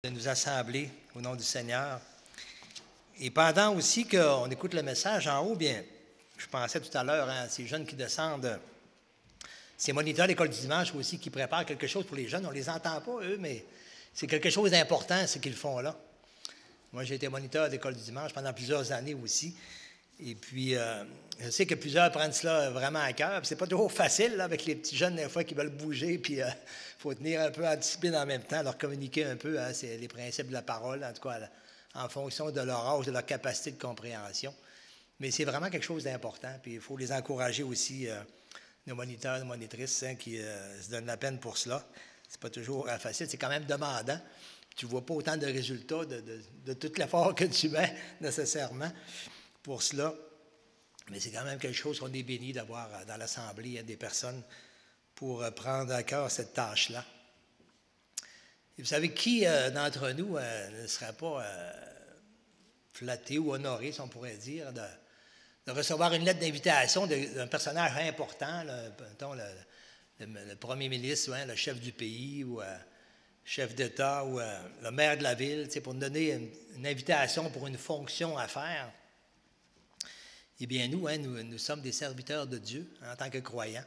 De nous assembler au nom du Seigneur. Et pendant aussi qu'on écoute le message en haut, bien, je pensais tout à l'heure à ces jeunes qui descendent, ces moniteurs d'école du dimanche aussi qui préparent quelque chose pour les jeunes. On ne les entend pas, eux, mais c'est quelque chose d'important, ce qu'ils font là. Moi, j'ai été moniteur d'école du dimanche pendant plusieurs années aussi. Et puis, je sais que plusieurs prennent cela vraiment à cœur. C'est pas toujours facile là, avec les petits jeunes, des fois, qui veulent bouger. Puis, il faut tenir un peu en discipline en même temps, leur communiquer un peu. Hein, c'est les principes de la parole, en tout cas, en fonction de leur âge, de leur capacité de compréhension. Mais c'est vraiment quelque chose d'important. Puis, il faut les encourager aussi, nos moniteurs, nos monitrices, hein, qui se donnent la peine pour cela. C'est pas toujours facile. C'est quand même demandant. Tu ne vois pas autant de résultats de tout l'effort que tu mets nécessairement pour cela. Mais c'est quand même quelque chose qu'on est béni d'avoir dans l'Assemblée des personnes pour prendre à cœur cette tâche-là. Et vous savez, qui d'entre nous ne serait pas flatté ou honoré, si on pourrait dire, de recevoir une lettre d'invitation d'un personnage important, le premier ministre, hein, le chef du pays, ou chef d'État, ou le maire de la ville, pour nous donner une invitation pour une fonction à faire. Eh bien, nous, hein, nous sommes des serviteurs de Dieu en tant que croyants.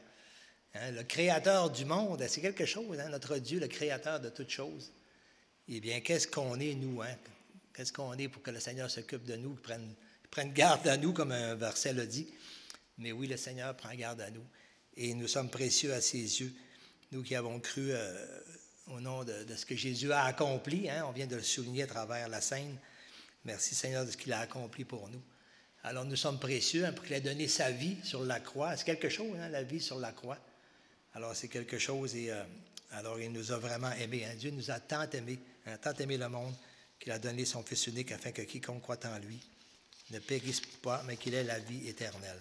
Hein, le Créateur du monde, c'est quelque chose, hein, notre Dieu, le Créateur de toutes choses. Eh bien, qu'est-ce qu'on est, nous? Hein? Qu'est-ce qu'on est pour que le Seigneur s'occupe de nous, prenne garde à nous, comme un verset le dit? Mais oui, le Seigneur prend garde à nous. Et nous sommes précieux à ses yeux, nous qui avons cru au nom de ce que Jésus a accompli. Hein? On vient de le souligner à travers la scène. Merci, Seigneur, de ce qu'il a accompli pour nous. Alors, nous sommes précieux hein, pour qu'il ait donné sa vie sur la croix. C'est quelque chose, hein, la vie sur la croix. Alors, c'est quelque chose et alors, il nous a vraiment aimés. Hein. Dieu nous a tant aimés, hein, tant aimé le monde, qu'il a donné son Fils unique afin que quiconque croit en lui ne périsse pas, mais qu'il ait la vie éternelle.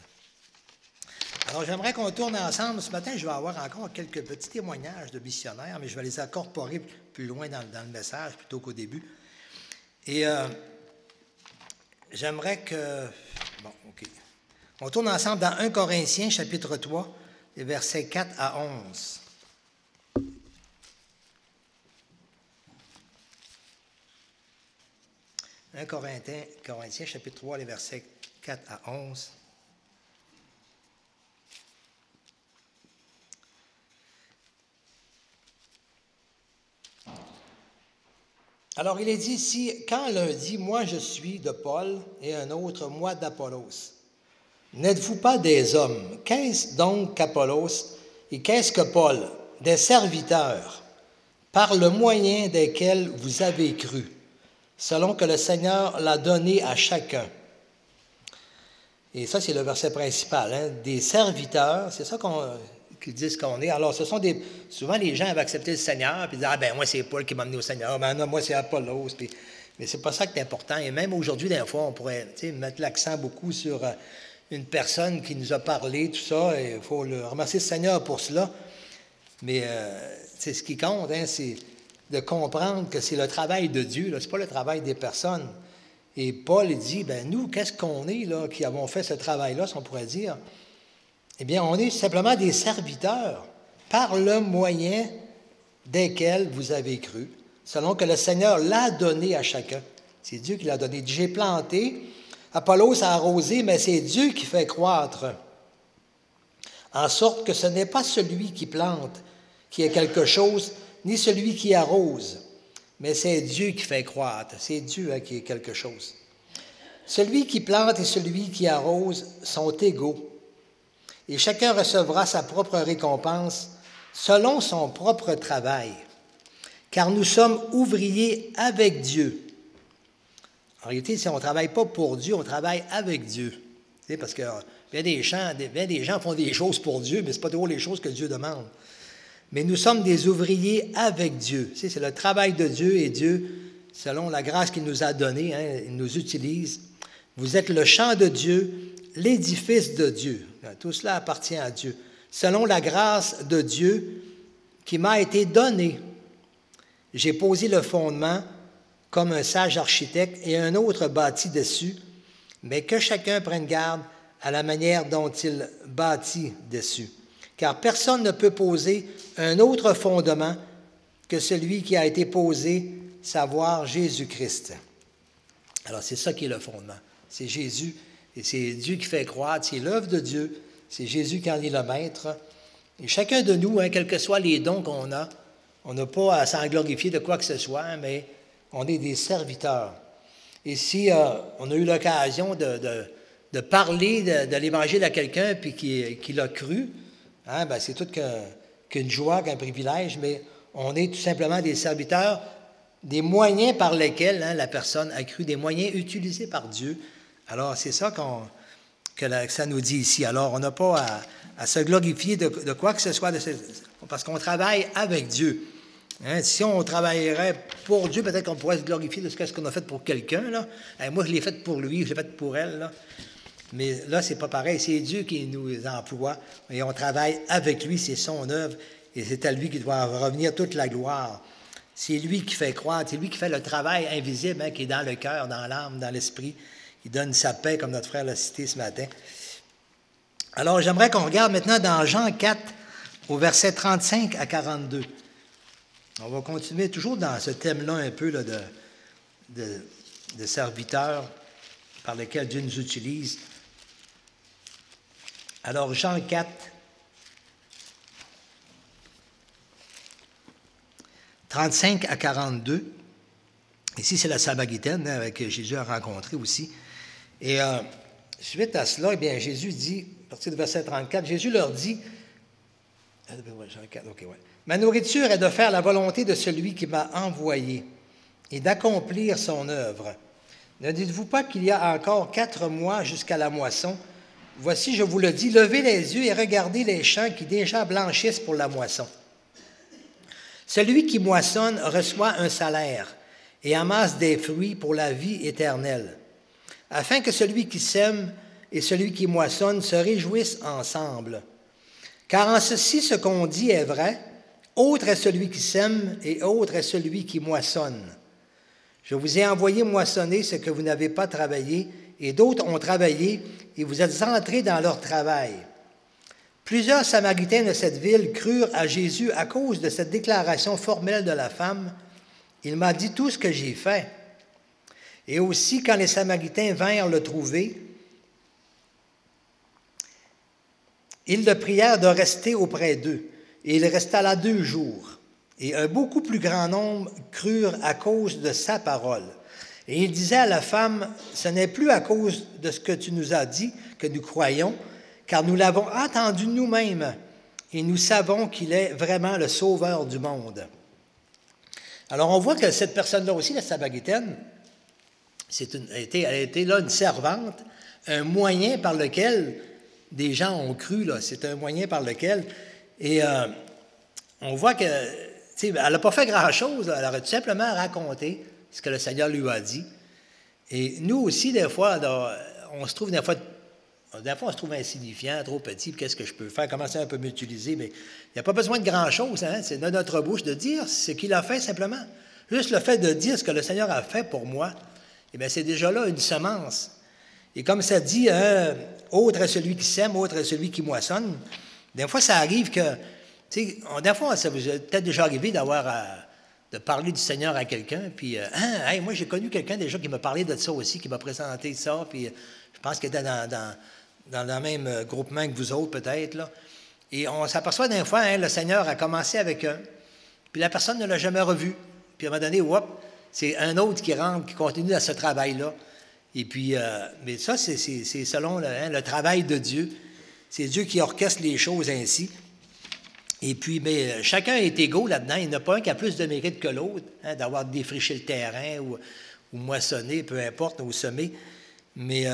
Alors, j'aimerais qu'on tourne ensemble. Ce matin, je vais avoir encore quelques petits témoignages de missionnaires, mais je vais les incorporer plus loin dans le message plutôt qu'au début. Et j'aimerais que... Bon, OK. On tourne ensemble dans 1 Corinthiens, chapitre 3, les versets 4 à 11. « 1 Corinthiens, chapitre 3, les versets 4 à 11. Alors, il est dit ici, quand l'un dit « Moi, je suis de Paul » et un autre « Moi, d'Apollos », n'êtes-vous pas des hommes? Qu'est-ce donc qu'Apollos et qu'est-ce que Paul? Des serviteurs, par le moyen desquels vous avez cru, selon que le Seigneur l'a donné à chacun. Et ça, c'est le verset principal, hein? Des serviteurs, c'est ça qu'ils disent qu'on est. Alors, ce sont souvent les gens avaient accepté le Seigneur, puis ils disent « Ah ben moi, c'est Paul qui m'a amené au Seigneur, ben non, moi, c'est Apollos. » Mais c'est pas ça qui est important. Et même aujourd'hui, des fois, on pourrait mettre l'accent beaucoup sur une personne qui nous a parlé, tout ça, et il faut remercier le Seigneur pour cela. Mais c'est ce qui compte, hein, c'est de comprendre que c'est le travail de Dieu, ce n'est pas le travail des personnes. Et Paul il dit, ben nous, qu'est-ce qu'on est là, qui avons fait ce travail-là, si on pourrait dire? Eh bien, on est simplement des serviteurs par le moyen desquels vous avez cru, selon que le Seigneur l'a donné à chacun. C'est Dieu qui l'a donné. Il dit, j'ai planté, Apollos a arrosé, mais c'est Dieu qui fait croître. En sorte que ce n'est pas celui qui plante qui est quelque chose, ni celui qui arrose, mais c'est Dieu qui fait croître. C'est Dieu qui est quelque chose. Celui qui plante et celui qui arrose sont égaux, et chacun recevra sa propre récompense selon son propre travail, car nous sommes ouvriers avec Dieu. En réalité, si on ne travaille pas pour Dieu, on travaille avec Dieu. Tu sais, parce que bien des gens font des choses pour Dieu, mais ce n'est pas toujours les choses que Dieu demande. Mais nous sommes des ouvriers avec Dieu. Tu sais, c'est le travail de Dieu et Dieu, selon la grâce qu'il nous a donnée, hein, il nous utilise. Vous êtes le champ de Dieu, l'édifice de Dieu. Tout cela appartient à Dieu. Selon la grâce de Dieu qui m'a été donnée, j'ai posé le fondement comme un sage architecte et un autre bâtit dessus, mais que chacun prenne garde à la manière dont il bâtit dessus. Car personne ne peut poser un autre fondement que celui qui a été posé savoir Jésus-Christ. Alors, c'est ça qui est le fondement. C'est Jésus, et c'est Dieu qui fait croître, c'est l'œuvre de Dieu, c'est Jésus qui en est le maître. Et chacun de nous, quels que soient les dons qu'on a, on n'a pas à s'en glorifier de quoi que ce soit, mais on est des serviteurs. Et si on a eu l'occasion de parler de l'Évangile à quelqu'un, puis qu'il a cru, c'est tout qu'une joie, qu'un privilège, mais on est tout simplement des serviteurs, des moyens par lesquels la personne a cru, des moyens utilisés par Dieu. Alors, c'est ça que ça nous dit ici. Alors, on n'a pas à se glorifier de quoi que ce soit, parce qu'on travaille avec Dieu. Si on travaillerait pour Dieu, peut-être qu'on pourrait se glorifier de ce qu'on a fait pour quelqu'un. Moi, je l'ai fait pour lui, je l'ai fait pour elle. Là. Mais là, c'est pas pareil. C'est Dieu qui nous emploie et on travaille avec lui, c'est son œuvre. Et c'est à lui qui doit revenir toute la gloire. C'est lui qui fait croître, c'est lui qui fait le travail invisible qui est dans le cœur, dans l'âme, dans l'esprit. Il donne sa paix, comme notre frère l'a cité ce matin. Alors, j'aimerais qu'on regarde maintenant dans Jean 4, au verset 35 à 42. On va continuer toujours dans ce thème-là un peu là, de serviteurs par lesquels Dieu nous utilise. Alors, Jean 4, 35 à 42. Ici, c'est la Samaritaine que Jésus a rencontrée aussi. Et suite à cela, Jésus dit, à partir du verset 34, Jésus leur dit, Jean 4, OK, ouais. Ma nourriture est de faire la volonté de celui qui m'a envoyé et d'accomplir son œuvre. Ne dites-vous pas qu'il y a encore 4 mois jusqu'à la moisson? Voici, je vous le dis, levez les yeux et regardez les champs qui déjà blanchissent pour la moisson. Celui qui moissonne reçoit un salaire et amasse des fruits pour la vie éternelle, afin que celui qui sème et celui qui moissonne se réjouissent ensemble. Car en ceci, ce qu'on dit est vrai, autre est celui qui sème et autre est celui qui moissonne. Je vous ai envoyé moissonner ce que vous n'avez pas travaillé, et d'autres ont travaillé, et vous êtes entrés dans leur travail. Plusieurs Samaritains de cette ville crurent à Jésus à cause de cette déclaration formelle de la femme. Il m'a dit tout ce que j'ai fait. Et aussi, quand les Samaritains vinrent le trouver, ils le prièrent de rester auprès d'eux. Et il resta là 2 jours. Et un beaucoup plus grand nombre crurent à cause de sa parole. Et il disait à la femme, « Ce n'est plus à cause de ce que tu nous as dit que nous croyons, car nous l'avons entendu nous-mêmes, et nous savons qu'il est vraiment le sauveur du monde. » Alors, on voit que cette personne-là aussi, la Samaritaine, elle a été là une servante, un moyen par lequel des gens ont cru. C'est un moyen par lequel... Et on voit que, elle n'a pas fait grand-chose, elle aurait tout simplement raconté ce que le Seigneur lui a dit. Et nous aussi, des fois, on se trouve on se trouve insignifiant, trop petit, qu'est-ce que je peux faire, comment ça peut m'utiliser, mais il n'y a pas besoin de grand-chose, c'est de notre bouche de dire ce qu'il a fait simplement. Juste le fait de dire ce que le Seigneur a fait pour moi, c'est déjà là une semence. Et comme ça dit, autre est celui qui sème, autre est celui qui moissonne. Des fois, ça arrive que, des fois, ça vous est peut-être déjà arrivé de parler du Seigneur à quelqu'un, puis, moi, j'ai connu quelqu'un déjà qui m'a parlé de ça aussi, qui m'a présenté ça, puis je pense qu'il était dans le même groupement que vous autres, peut-être, là. Et on s'aperçoit des fois, le Seigneur a commencé avec un, puis la personne ne l'a jamais revu. Puis à un moment donné, c'est un autre qui rentre, qui continue à ce travail-là. Et puis, mais ça, c'est selon le travail de Dieu. C'est Dieu qui orchestre les choses ainsi. Et puis, mais chacun est égaux là-dedans. Il n'y en a pas un qui a plus de mérite que l'autre, d'avoir défriché le terrain ou moissonner, peu importe, ou semer, mais,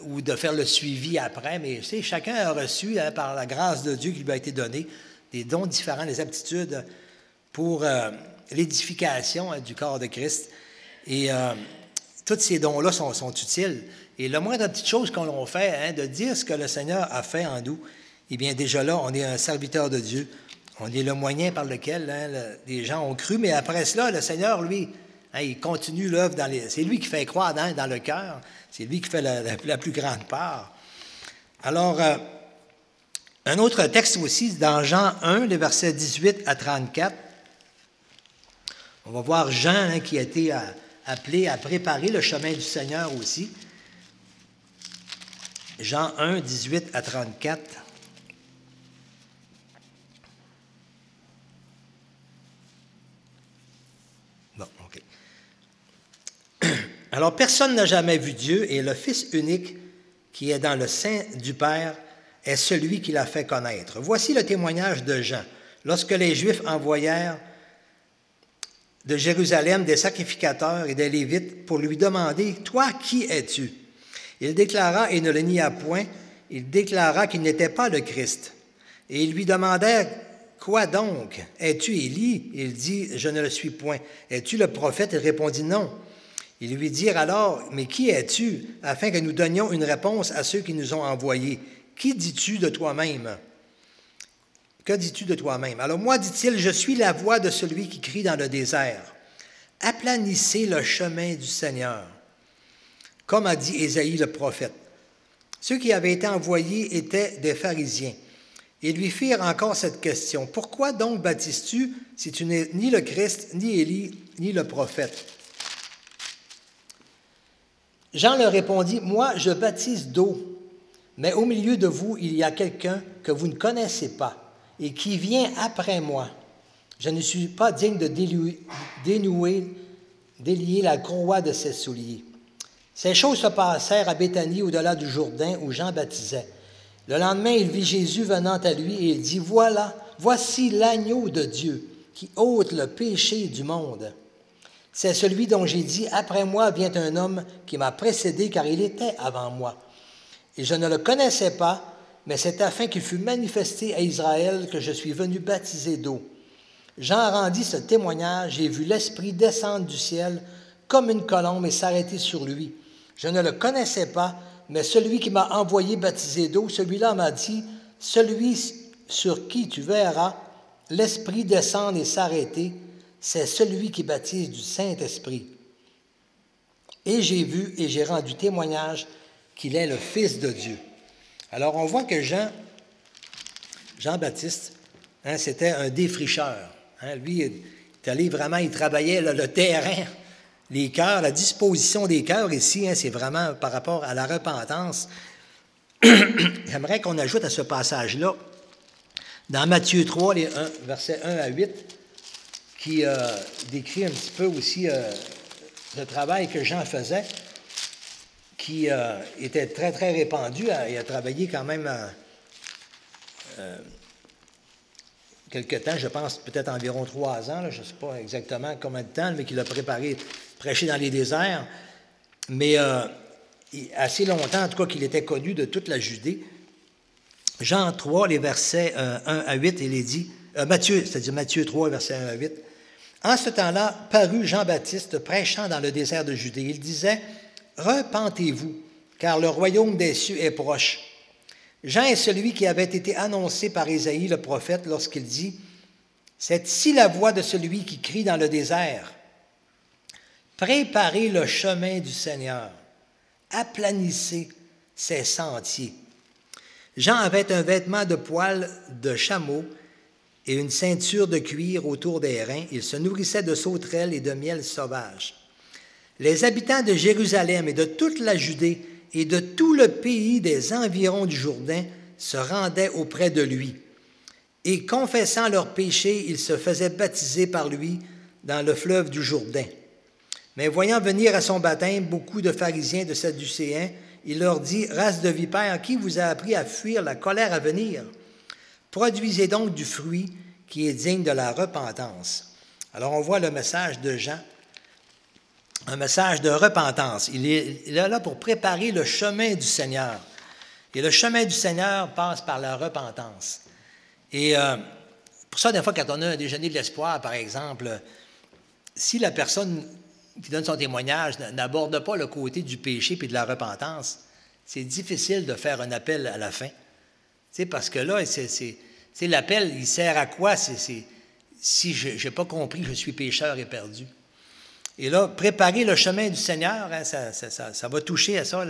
ou de faire le suivi après. Mais chacun a reçu, par la grâce de Dieu qui lui a été donnée, des dons différents, des aptitudes pour l'édification du corps de Christ. Et tous ces dons-là sont utiles. Et le moindre petite chose qu'on fait, de dire ce que le Seigneur a fait en nous, eh bien déjà là, on est un serviteur de Dieu. On est le moyen par lequel les gens ont cru. Mais après cela, le Seigneur, lui, il continue l'œuvre c'est lui qui fait croire dans le cœur. C'est lui qui fait la plus grande part. Alors, un autre texte aussi, dans Jean 1, les versets 18 à 34. On va voir Jean qui a été appelé à préparer le chemin du Seigneur aussi. Jean 1, 18 à 34. Bon, OK. Alors, personne n'a jamais vu Dieu, et le Fils unique qui est dans le sein du Père est celui qui l'a fait connaître. Voici le témoignage de Jean. Lorsque les Juifs envoyèrent de Jérusalem des sacrificateurs et des Lévites pour lui demander « Toi, qui es-tu » Il déclara, et ne le nia point, il déclara qu'il n'était pas le Christ. Et ils lui demandèrent « Quoi donc? Es-tu Élie » Il dit « Je ne le suis point. »« Es-tu le prophète » Il répondit « Non. » Ils lui dirent alors « Mais qui es-tu? » afin que nous donnions une réponse à ceux qui nous ont envoyés. « Qui dis-tu de toi-même? » Que dis-tu de toi-même? Alors moi, dit-il, je suis la voix de celui qui crie dans le désert. Aplanissez le chemin du Seigneur, comme a dit Ésaïe le prophète. Ceux qui avaient été envoyés étaient des pharisiens. Ils lui firent encore cette question. Pourquoi donc baptises-tu si tu n'es ni le Christ, ni Élie, ni le prophète? Jean leur répondit, moi je baptise d'eau, mais au milieu de vous, il y a quelqu'un que vous ne connaissez pas et qui vient après moi. Je ne suis pas digne de délier la courroie de ses souliers. Ces choses se passèrent à Béthanie, au-delà du Jourdain, où Jean baptisait. Le lendemain, il vit Jésus venant à lui et il dit, voici l'agneau de Dieu qui ôte le péché du monde. C'est celui dont j'ai dit, après moi vient un homme qui m'a précédé car il était avant moi. Et je ne le connaissais pas, mais c'est afin qu'il fût manifesté à Israël que je suis venu baptiser d'eau. Jean rendit ce témoignage, j'ai vu l'Esprit descendre du ciel comme une colombe et s'arrêter sur lui. Je ne le connaissais pas, mais celui qui m'a envoyé baptiser d'eau, celui-là m'a dit, celui sur qui tu verras l'Esprit descendre et s'arrêter, c'est celui qui baptise du Saint-Esprit. Et j'ai vu et j'ai rendu témoignage qu'il est le Fils de Dieu. Alors, on voit que Jean-Baptiste, c'était un défricheur. Lui, il est allé vraiment, il travaillait le terrain, les cœurs, la disposition des cœurs ici, c'est vraiment par rapport à la repentance. J'aimerais qu'on ajoute à ce passage-là, dans Matthieu 3, versets 1 à 8, qui décrit un petit peu aussi le travail que Jean faisait, qui était très, très répandu. Il a travaillé quand même quelque temps, je pense peut-être environ 3 ans, je ne sais pas exactement combien de temps, mais qu'il a préparé, prêché dans les déserts. Mais assez longtemps, en tout cas, qu'il était connu de toute la Judée. Jean 3, les versets 1 à 8, il est dit, c'est-à-dire Matthieu 3, versets 1 à 8. En ce temps-là, parut Jean-Baptiste prêchant dans le désert de Judée. Il disait, « Repentez-vous, car le royaume des cieux est proche. » Jean est celui qui avait été annoncé par Ésaïe le prophète lorsqu'il dit, « C'est ici la voix de celui qui crie dans le désert. Préparez le chemin du Seigneur, aplanissez ses sentiers. » Jean avait un vêtement de poil de chameau et une ceinture de cuir autour des reins. Il se nourrissait de sauterelles et de miel sauvage. Les habitants de Jérusalem et de toute la Judée et de tout le pays des environs du Jourdain se rendaient auprès de lui. Et confessant leurs péchés, ils se faisaient baptiser par lui dans le fleuve du Jourdain. Mais voyant venir à son baptême beaucoup de pharisiens, de sadducéens, il leur dit, « Race de vipères, qui vous a appris à fuir la colère à venir? Produisez donc du fruit qui est digne de la repentance. » Alors on voit le message de Jean, un message de repentance. Il est là pour préparer le chemin du Seigneur. Et le chemin du Seigneur passe par la repentance. Et pour ça, des fois, quand on a un déjeuner de l'espoir, par exemple, si la personne qui donne son témoignage n'aborde pas le côté du péché et de la repentance, c'est difficile de faire un appel à la fin. Parce que là, l'appel, il sert à quoi si je n'ai pas compris que je suis pécheur et perdu? Et là, préparer le chemin du Seigneur, ça va toucher à ça.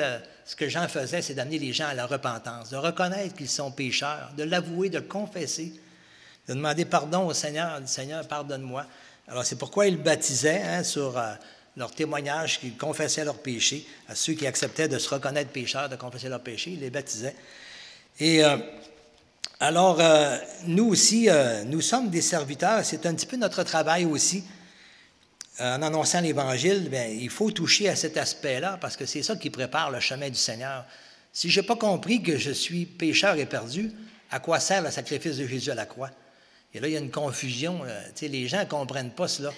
Ce que Jean faisait, c'est d'amener les gens à la repentance, de reconnaître qu'ils sont pécheurs, de l'avouer, de le confesser, de demander pardon au Seigneur. « Seigneur, pardonne-moi. » Alors, c'est pourquoi ils baptisaient sur leur témoignage, qu'ils confessaient leurs péchés. À ceux qui acceptaient de se reconnaître pécheurs, de confesser leurs péchés, ils les baptisaient. Et alors, nous aussi, nous sommes des serviteurs. C'est un petit peu notre travail aussi. En annonçant l'Évangile, bien, il faut toucher à cet aspect-là parce que c'est ça qui prépare le chemin du Seigneur. Si je n'ai pas compris que je suis pécheur et perdu, à quoi sert le sacrifice de Jésus à la croix? Et là, il y a une confusion. Les gens ne comprennent pas cela.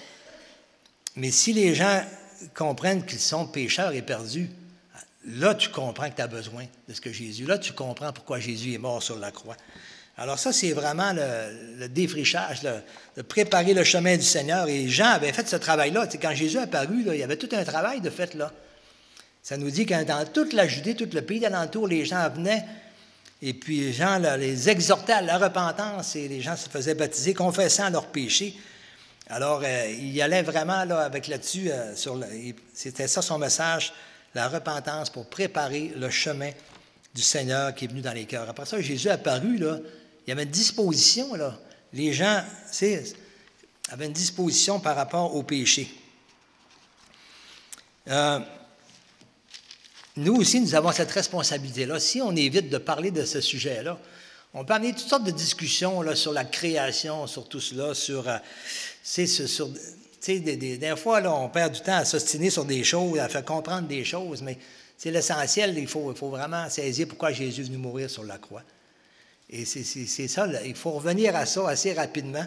Mais si les gens comprennent qu'ils sont pécheurs et perdus, là, tu comprends que tu as besoin de ce que Jésus... Là, tu comprends pourquoi Jésus est mort sur la croix. Alors ça, c'est vraiment le défrichage, de préparer le chemin du Seigneur. Et Jean avait fait ce travail-là. Quand Jésus est apparu, là, il y avait tout un travail de fait là. Ça nous dit que dans toute la Judée, tout le pays d'alentour, les gens venaient, et puis Jean là, les exhortait à la repentance, et les gens se faisaient baptiser, confessant leurs péchés. Alors, il y allait vraiment là, avec là-dessus, c'était ça son message, la repentance pour préparer le chemin du Seigneur qui est venu dans les cœurs. Après ça, Jésus est apparu, là, il y avait une disposition, là. Les gens, avaient une disposition par rapport au péché. Nous aussi, nous avons cette responsabilité-là. Si on évite de parler de ce sujet-là, on peut amener toutes sortes de discussions là, sur la création, sur tout cela, des fois, là, on perd du temps à s'ostiner sur des choses, à faire comprendre des choses, mais c'est l'essentiel. Il faut vraiment saisir pourquoi Jésus est venu mourir sur la croix. Et c'est ça, là, il faut revenir à ça assez rapidement.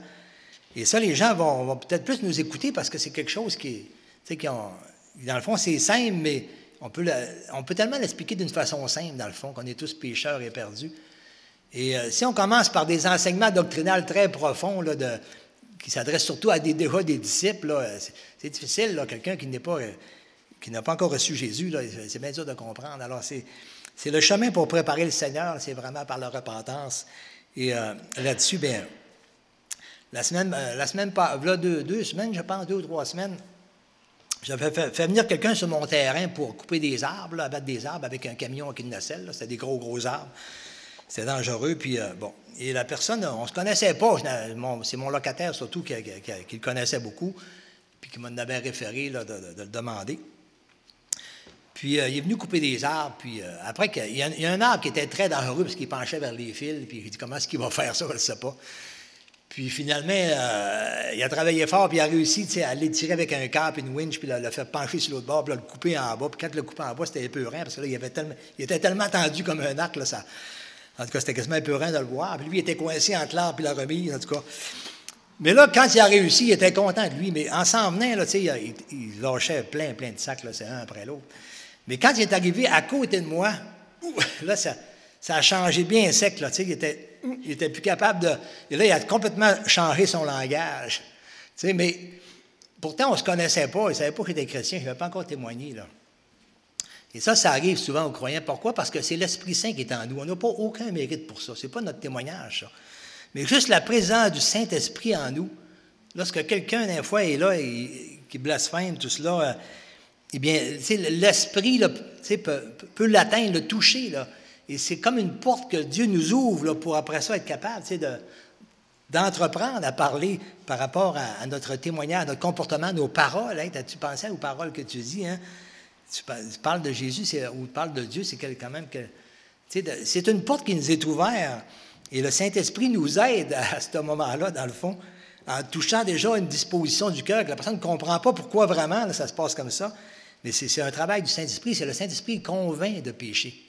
Et ça, les gens vont peut-être plus nous écouter parce que c'est quelque chose dans le fond, c'est simple, mais on peut tellement l'expliquer d'une façon simple, dans le fond, qu'on est tous pécheurs et perdus. Et si on commence par des enseignements doctrinaux très profonds, là, qui s'adressent surtout à des disciples, là, c'est difficile, là, quelqu'un qui n'a pas encore reçu Jésus, là, c'est bien dur de comprendre. Alors, c'est le chemin pour préparer le Seigneur, c'est vraiment par la repentance. Et là-dessus, bien, la semaine, là, deux semaines, je pense, 2 ou 3 semaines, j'avais fait venir quelqu'un sur mon terrain pour couper des arbres, là, abattre des arbres avec un camion avec une nacelle. C'était des gros arbres. C'était dangereux. Puis, bon. Et la personne, on ne se connaissait pas. C'est mon locataire, surtout, qui le connaissait beaucoup, puis qui m'en avait référé là, de le demander. Puis, il est venu couper des arbres. Puis, après, il y a un arbre qui était très dangereux parce qu'il penchait vers les fils. Puis, il dit, comment est-ce qu'il va faire ça? Je ne sais pas. Puis finalement, il a travaillé fort, puis il a réussi à aller tirer avec un câble et une winch, puis le faire pencher sur l'autre bord, puis le couper en bas. Puis quand il le coupé en bas, c'était épeurant, parce que là, il était tellement tendu comme un arc, là, en tout cas, c'était quasiment épeurant de le voir. Puis lui, il était coincé entre l'arbre et la remise, en tout cas. Mais là, quand il a réussi, il était content de lui. Mais en s'en venant, là, il lâchait plein de sacs, là, c'est un après l'autre. Mais quand il est arrivé à côté de moi, là, ça a changé bien sec, là, il était plus capable de... Et là, il a complètement changé son langage. Mais pourtant, on ne se connaissait pas. Il ne savait pas que j'étais chrétien. Je n'avais pas encore témoigné. Là. Et ça arrive souvent aux croyants. Pourquoi? Parce que c'est l'Esprit Saint qui est en nous. On n'a pas aucun mérite pour ça. Ce n'est pas notre témoignage, ça. Mais juste la présence du Saint-Esprit en nous. Lorsque quelqu'un, d'un fois, est là et qui blasphème, tout cela, eh bien, l'Esprit là, peut l'atteindre, le toucher, là. Et c'est comme une porte que Dieu nous ouvre là, pour après ça être capable d'entreprendre à parler par rapport à notre témoignage, à notre comportement, à nos paroles. Hein. As-tu pensé aux paroles que tu dis? Hein? Tu parles de Jésus ou tu parles de Dieu, c'est quand même que... C'est une porte qui nous est ouverte et le Saint-Esprit nous aide à ce moment-là, dans le fond, en touchant déjà une disposition du cœur que la personne ne comprend pas pourquoi vraiment là, ça se passe comme ça. Mais c'est un travail du Saint-Esprit. C'est le Saint-Esprit qui convainc de péché.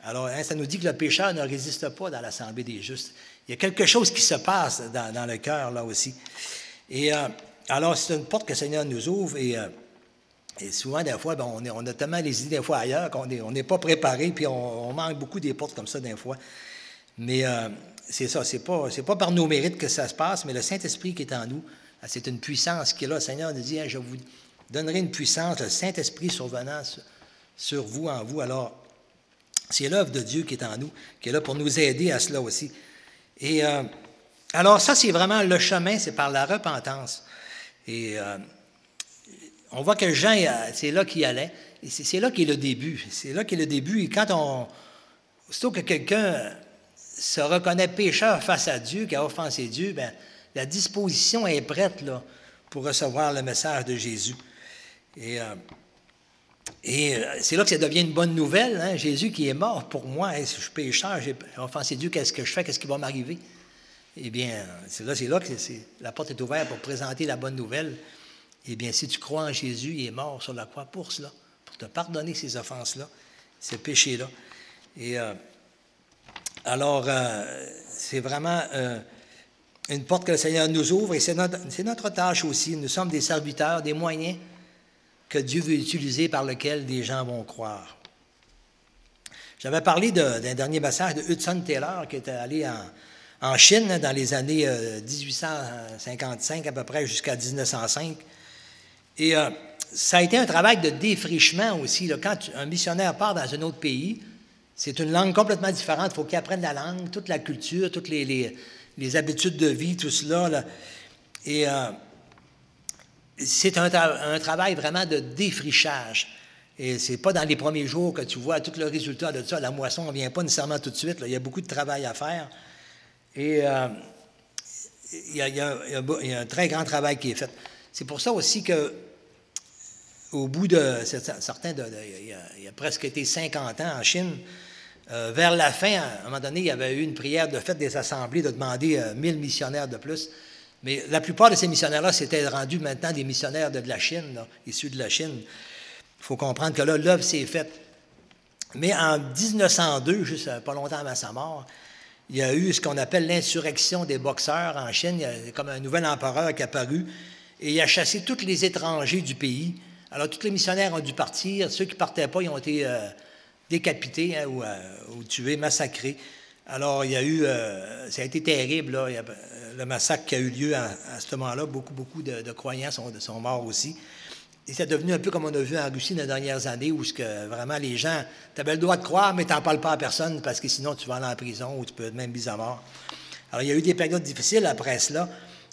Alors, hein, ça nous dit que le pécheur ne résiste pas dans l'assemblée des justes. Il y a quelque chose qui se passe dans le cœur, là aussi. Et alors, c'est une porte que le Seigneur nous ouvre. Et souvent, des fois, ben, on a tellement les idées, des fois, ailleurs, qu'on n'est pas préparé, puis on manque beaucoup des portes comme ça, des fois. Mais c'est ça, c'est pas par nos mérites que ça se passe, mais le Saint-Esprit qui est en nous, c'est une puissance qui est là. Le Seigneur nous dit, hein, je vous donnerai une puissance, le Saint-Esprit survenant sur vous, en vous. Alors, c'est l'œuvre de Dieu qui est en nous, qui est là pour nous aider à cela aussi. Et alors ça, c'est vraiment le chemin, c'est par la repentance. Et on voit que Jean, c'est là qu'il allait. Et c'est là qu'est le début. C'est là qu'est le début. Et quand aussitôt que quelqu'un se reconnaît pécheur face à Dieu, qui a offensé Dieu, bien, la disposition est prête là, pour recevoir le message de Jésus. Et c'est là que ça devient une bonne nouvelle, hein? Jésus qui est mort pour moi, hein, si je suis pécheur, j'ai offensé Dieu, qu'est-ce que je fais, qu'est-ce qui va m'arriver? Eh bien, c'est là que la porte est ouverte pour présenter la bonne nouvelle. Eh bien, si tu crois en Jésus, il est mort sur la croix pour cela, pour te pardonner ces offenses-là, ces péchés-là. Et alors, c'est vraiment une porte que le Seigneur nous ouvre, et c'est notre tâche aussi. Nous sommes des serviteurs, des moyens que Dieu veut utiliser par lesquels des gens vont croire. J'avais parlé d'un dernier message de Hudson Taylor qui était allé en Chine hein, dans les années 1855 à peu près jusqu'à 1905. Et ça a été un travail de défrichement aussi. Là. Quand un missionnaire part dans un autre pays, c'est une langue complètement différente. Il faut qu'il apprenne la langue, toute la culture, toutes les habitudes de vie, tout cela. Là. Et c'est un travail vraiment de défrichage. Et ce n'est pas dans les premiers jours que tu vois tout le résultat de ça. La moisson ne vient pas nécessairement tout de suite. Là. Il y a beaucoup de travail à faire. Et il y a un très grand travail qui est fait. C'est pour ça aussi que au bout de il y a presque été 50 ans en Chine, vers la fin, à un moment donné, il y avait eu une prière de fête des assemblées de demander 1000 missionnaires de plus. Mais la plupart de ces missionnaires-là s'étaient rendus maintenant des missionnaires de la Chine, là, issus de la Chine. Il faut comprendre que là, l'œuvre s'est faite. Mais en 1902, juste pas longtemps avant sa mort, il y a eu ce qu'on appelle l'insurrection des boxeurs en Chine. Il y a comme un nouvel empereur qui est apparu et il a chassé tous les étrangers du pays. Alors, tous les missionnaires ont dû partir. Ceux qui ne partaient pas, ils ont été décapités hein, ou tués, massacrés. Alors, il y a eu... ça a été terrible, là. Le massacre qui a eu lieu à ce moment-là. Beaucoup de croyants sont morts aussi. Et c'est devenu un peu comme on a vu en Russie dans les dernières années, où vraiment les gens, tu avais le droit de croire, mais tu n'en parles pas à personne, parce que sinon tu vas aller en prison ou tu peux être même mis à mort. Alors, il y a eu des périodes difficiles après cela,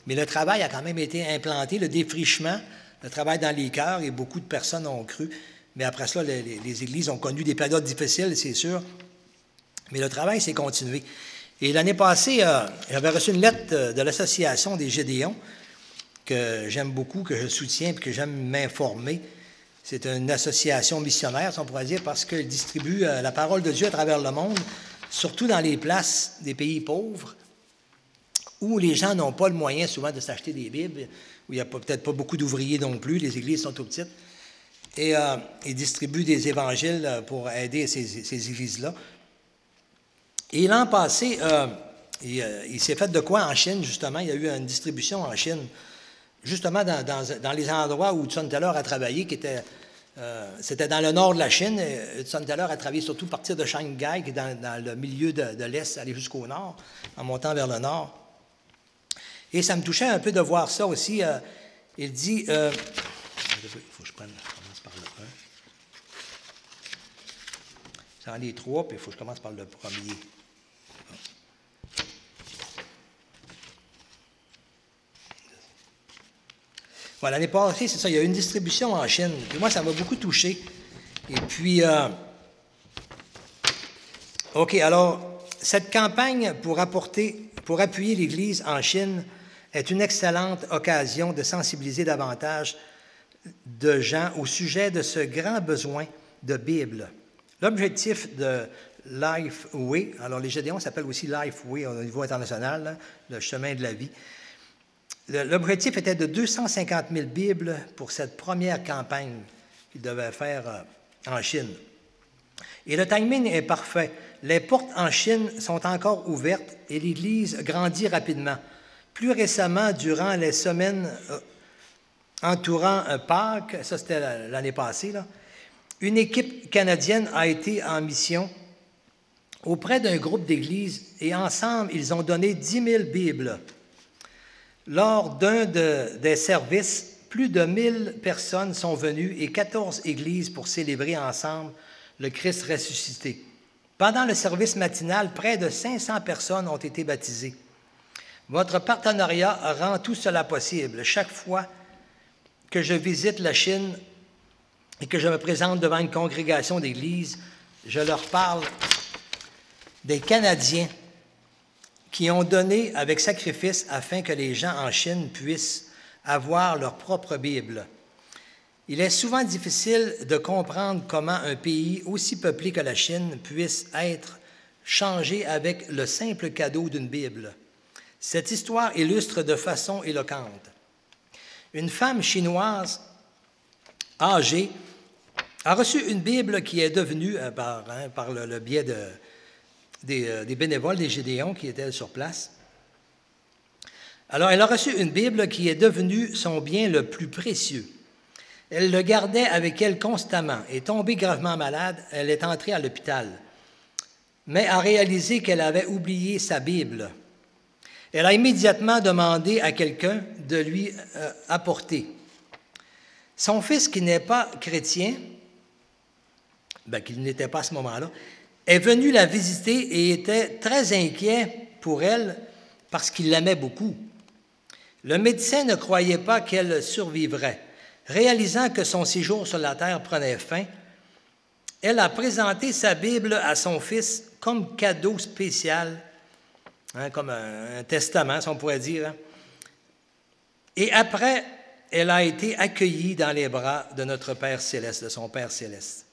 mais le travail a quand même été implanté, le défrichement, le travail dans les cœurs, et beaucoup de personnes ont cru. Mais après cela, les églises ont connu des périodes difficiles, c'est sûr. Mais le travail s'est continué. Et l'année passée, j'avais reçu une lettre de l'Association des Gédéons, que j'aime beaucoup, que je soutiens et que j'aime m'informer. C'est une association missionnaire, si on pourrait dire, parce qu'elle distribue la parole de Dieu à travers le monde, surtout dans les places des pays pauvres, où les gens n'ont pas le moyen souvent de s'acheter des Bibles, où il n'y a peut-être pas beaucoup d'ouvriers non plus, les églises sont tout petites. Et ils distribuent des évangiles pour aider ces églises-là. Et l'an passé, il s'est fait de quoi en Chine, justement? Il y a eu une distribution en Chine, justement dans les endroits où Hudson Taylor a travaillé, c'était dans le nord de la Chine. Hudson Taylor a travaillé surtout à partir de Shanghai, qui est dans le milieu de l'Est, aller jusqu'au nord, en montant vers le nord. Et ça me touchait un peu de voir ça aussi. Il dit... il faut que je commence par le 1. J'en ai 3, puis il faut que je commence par le premier. Voilà, l'année passée, c'est ça, il y a eu une distribution en Chine. Puis moi, ça m'a beaucoup touché. Et puis, OK, alors, cette campagne pour appuyer l'Église en Chine est une excellente occasion de sensibiliser davantage de gens au sujet de ce grand besoin de Bible. L'objectif de Lifeway, alors les Gédéons s'appellent aussi Lifeway au niveau international, là, le chemin de la vie. L'objectif était de 250 000 Bibles pour cette première campagne qu'ils devaient faire en Chine. Et le timing est parfait. Les portes en Chine sont encore ouvertes et l'Église grandit rapidement. Plus récemment, durant les semaines entourant Pâques, ça c'était l'année passée, là, une équipe canadienne a été en mission auprès d'un groupe d'églises et ensemble, ils ont donné 10 000 Bibles. Lors d'un des services, plus de 1000 personnes sont venues et 14 églises pour célébrer ensemble le Christ ressuscité. Pendant le service matinal, près de 500 personnes ont été baptisées. Votre partenariat rend tout cela possible. Chaque fois que je visite la Chine et que je me présente devant une congrégation d'églises, je leur parle des Canadiens qui ont donné avec sacrifice afin que les gens en Chine puissent avoir leur propre Bible. Il est souvent difficile de comprendre comment un pays aussi peuplé que la Chine puisse être changé avec le simple cadeau d'une Bible. Cette histoire illustre de façon éloquente. Une femme chinoise âgée a reçu une Bible qui est devenue, par le biais des bénévoles, des Gédéons qui étaient sur place. Alors, elle a reçu une Bible qui est devenue son bien le plus précieux. Elle le gardait avec elle constamment et tombée gravement malade, elle est entrée à l'hôpital, mais a réalisé qu'elle avait oublié sa Bible. Elle a immédiatement demandé à quelqu'un de lui apporter. Son fils, qui n'est pas chrétien, qu'il n'était pas à ce moment-là, est venu la visiter et était très inquiet pour elle parce qu'il l'aimait beaucoup. Le médecin ne croyait pas qu'elle survivrait. Réalisant que son séjour sur la terre prenait fin, elle a présenté sa Bible à son fils comme cadeau spécial, comme un testament, si on pourrait dire. Et après, elle a été accueillie dans les bras de notre Père céleste, de son Père céleste.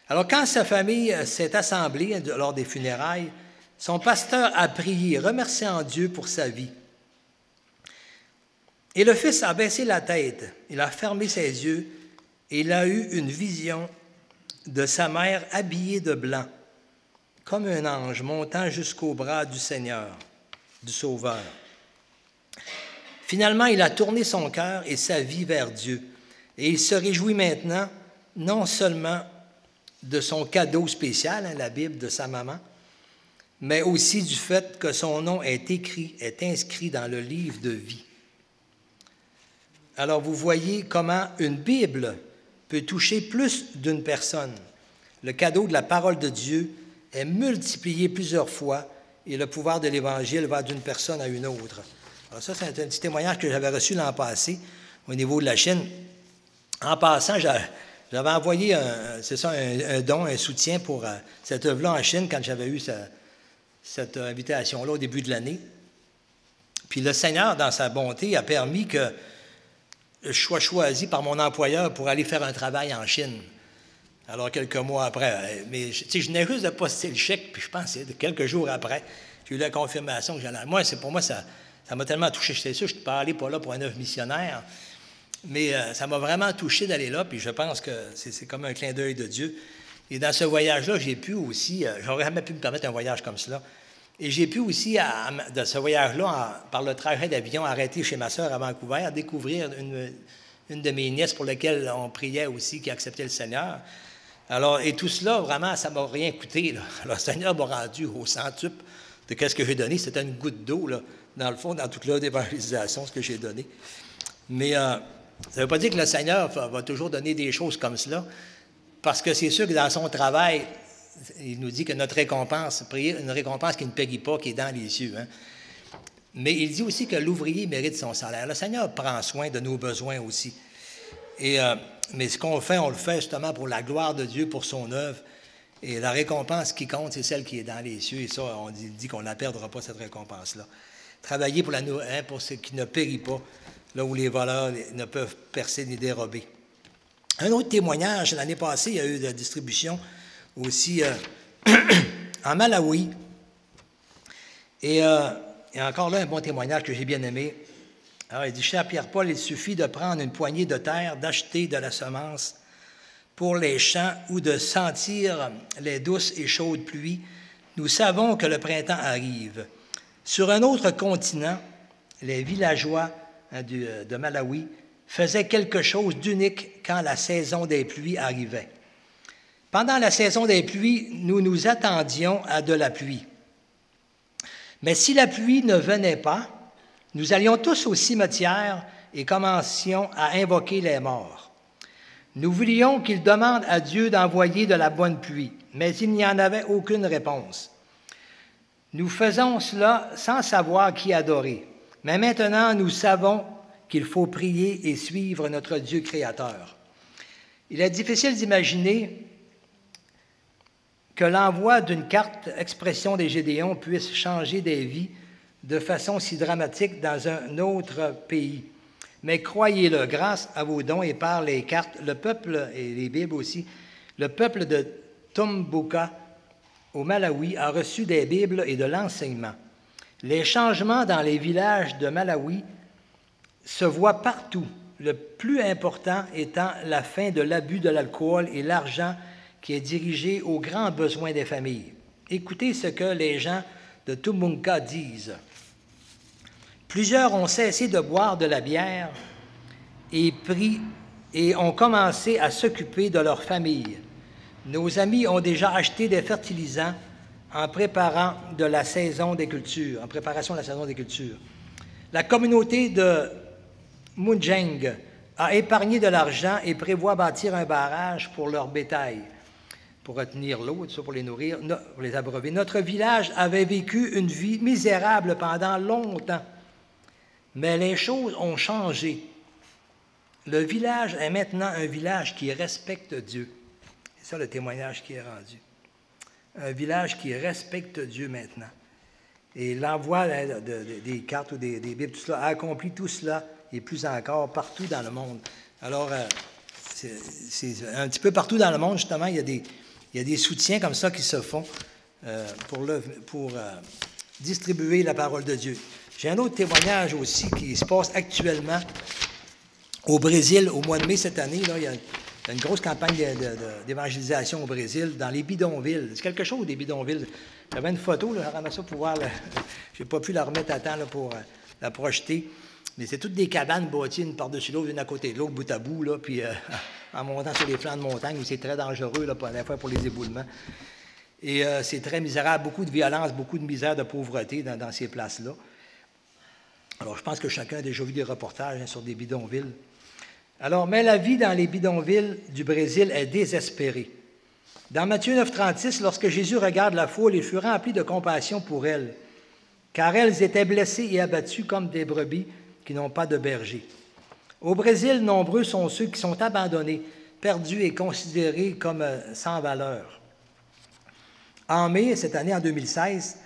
Alors, quand sa famille s'est assemblée lors des funérailles, son pasteur a prié, remerciant Dieu pour sa vie. Et le fils a baissé la tête, il a fermé ses yeux et il a eu une vision de sa mère habillée de blanc, comme un ange montant jusqu'au bras du Seigneur, du Sauveur. Finalement, il a tourné son cœur et sa vie vers Dieu. Et il se réjouit maintenant non seulement de son cadeau spécial, la Bible de sa maman, mais aussi du fait que son nom est inscrit dans le livre de vie. Alors, vous voyez comment une Bible peut toucher plus d'une personne. Le cadeau de la parole de Dieu est multiplié plusieurs fois et le pouvoir de l'Évangile va d'une personne à une autre. Alors ça, c'est un petit témoignage que j'avais reçu l'an passé au niveau de la Chine. En passant, j'avais envoyé un don, un soutien pour cette œuvre-là en Chine quand j'avais eu cette invitation-là au début de l'année. Puis le Seigneur, dans sa bonté, a permis que je sois choisi par mon employeur pour aller faire un travail en Chine. Alors, quelques mois après, mais je venais juste de poster le chèque, puis je pense que quelques jours après, j'ai eu la confirmation que j'allais. Pour moi, ça m'a tellement touché. J'étais sûr que je ne parlais pas là pour un œuvre missionnaire, mais ça m'a vraiment touché d'aller là, puis je pense que c'est comme un clin d'œil de Dieu. Et dans ce voyage-là, j'ai pu aussi, j'aurais jamais pu me permettre un voyage comme cela, et j'ai pu aussi, de ce voyage-là, par le trajet d'avion, arrêter chez ma sœur à Vancouver, découvrir une de mes nièces pour laquelle on priait aussi, qui acceptait le Seigneur. Alors, et tout cela, vraiment, ça ne m'a rien coûté, là. Alors, le Seigneur m'a rendu au centuple de ce que j'ai donné. C'était une goutte d'eau, là, dans le fond, dans toute l'œuvre d'évangélisation, ce que j'ai donné. Mais ça ne veut pas dire que le Seigneur va toujours donner des choses comme cela, parce que c'est sûr que dans son travail, il nous dit que notre récompense, prier une récompense qui ne périt pas, qui est dans les cieux. Hein. Mais il dit aussi que l'ouvrier mérite son salaire. Le Seigneur prend soin de nos besoins aussi. Mais ce qu'on fait, on le fait justement pour la gloire de Dieu, pour son œuvre. Et la récompense qui compte, c'est celle qui est dans les cieux. Et ça, on dit qu'on ne la perdra pas, cette récompense-là. Travailler pour ce qui ne périt pas, là où les voleurs ne peuvent percer ni dérober. Un autre témoignage, l'année passée, il y a eu de la distribution aussi en Malawi. Et encore là, un bon témoignage que j'ai bien aimé. Alors, il dit, cher Pierre-Paul, il suffit de prendre une poignée de terre, d'acheter de la semence pour les champs ou de sentir les douces et chaudes pluies. Nous savons que le printemps arrive. Sur un autre continent, les villageois de Malawi faisaient quelque chose d'unique quand la saison des pluies arrivait. Pendant la saison des pluies, nous nous attendions à de la pluie. Mais si la pluie ne venait pas, nous allions tous au cimetière et commencions à invoquer les morts. Nous voulions qu'ils demandent à Dieu d'envoyer de la bonne pluie, mais il n'y en avait aucune réponse. Nous faisons cela sans savoir qui adorer. Mais maintenant, nous savons qu'il faut prier et suivre notre Dieu créateur. Il est difficile d'imaginer que l'envoi d'une carte expression des Gédéons puisse changer des vies de façon si dramatique dans un autre pays. Mais croyez-le, grâce à vos dons et par les cartes, le peuple, et les Bibles aussi, le peuple de Tombucta, au Malawi, a reçu des Bibles et de l'enseignement. Les changements dans les villages de Malawi se voient partout, le plus important étant la fin de l'abus de l'alcool et l'argent qui est dirigé aux grands besoins des familles. Écoutez ce que les gens de Tombucta disent. Plusieurs ont cessé de boire de la bière et ont commencé à s'occuper de leur famille. Nos amis ont déjà acheté des fertilisants en préparation de la saison des cultures. La communauté de Mujeng a épargné de l'argent et prévoit bâtir un barrage pour leur bétail, pour retenir l'eau, tout ça pour les nourrir, pour les abreuver. Notre village avait vécu une vie misérable pendant longtemps, mais les choses ont changé. Le village est maintenant un village qui respecte Dieu. C'est ça le témoignage qui est rendu. Un village qui respecte Dieu maintenant. Et l'envoi des cartes ou des Bibles, tout cela, a accompli tout cela et plus encore partout dans le monde. Alors, c'est un petit peu partout dans le monde, justement, il y a des soutiens comme ça qui se font pour distribuer la parole de Dieu. J'ai un autre témoignage aussi qui se passe actuellement au Brésil, au mois de mai cette année. Là, il y a une grosse campagne d'évangélisation au Brésil, dans les bidonvilles. C'est quelque chose, des bidonvilles. J'avais une photo, là, j'aimerais ça pouvoir... Je n'ai pas pu la remettre à temps là, pour la projeter. Mais c'est toutes des cabanes bâties une par-dessus l'autre, une à côté de l'autre, bout à bout, là, puis en montant sur les flancs de montagne, où c'est très dangereux, là, des fois, pour les éboulements. Et c'est très misérable, beaucoup de violence, beaucoup de misère, de pauvreté dans ces places-là. Alors, je pense que chacun a déjà vu des reportages sur des bidonvilles. Alors, mais la vie dans les bidonvilles du Brésil est désespérée. Dans Matthieu 9,36, lorsque Jésus regarde la foule, il fut rempli de compassion pour elles, car elles étaient blessées et abattues comme des brebis qui n'ont pas de berger. Au Brésil, nombreux sont ceux qui sont abandonnés, perdus et considérés comme sans valeur. En mai, cette année, en 2016,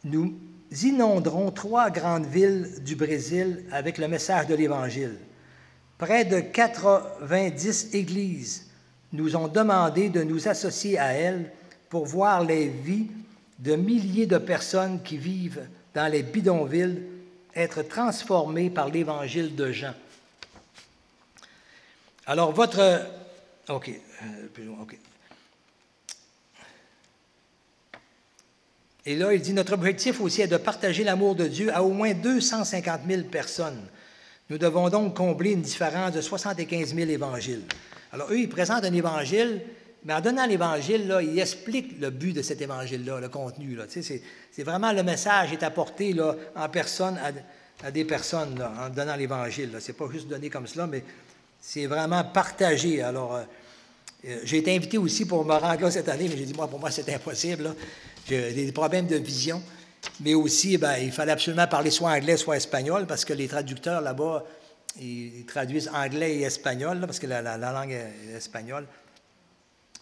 nous inonderons 3 grandes villes du Brésil avec le message de l'Évangile. Près de 90 églises nous ont demandé de nous associer à elles pour voir les vies de milliers de personnes qui vivent dans les bidonvilles être transformées par l'Évangile de Jean. Alors, OK. Et là, il dit, notre objectif aussi est de partager l'amour de Dieu à au moins 250 000 personnes. Nous devons donc combler une différence de 75 000 évangiles. Alors, eux, ils présentent un évangile, mais en donnant l'évangile, là, ils expliquent le but de cet évangile-là, le contenu. Là. Tu sais, c'est vraiment le message est apporté là, en personne à des personnes là, en donnant l'évangile. Ce n'est pas juste donné comme cela, mais c'est vraiment partagé. Alors, j'ai été invité aussi pour me rendre là cette année, mais j'ai dit, pour moi, c'est impossible. Là. J'ai des problèmes de vision. Mais aussi, il fallait absolument parler soit anglais, soit espagnol, parce que les traducteurs là-bas, ils traduisent anglais et espagnol, là, parce que la langue est espagnole.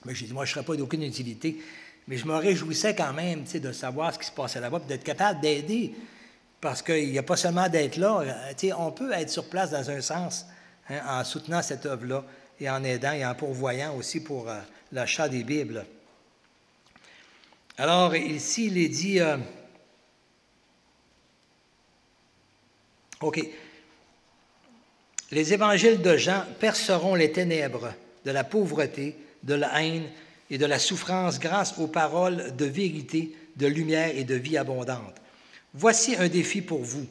Mais j'ai dit, moi, je ne serais pas d'aucune utilité. Mais je me réjouissais quand même de savoir ce qui se passait là-bas, puis d'être capable d'aider. Parce qu'il n'y a pas seulement d'être là, on peut être sur place dans un sens, hein, en soutenant cette œuvre-là, et en aidant et en pourvoyant aussi pour l'achat des Bibles. Alors, ici, il est dit... OK. Les évangiles de Jean perceront les ténèbres de la pauvreté, de la haine et de la souffrance grâce aux paroles de vérité, de lumière et de vie abondante. Voici un défi pour vous.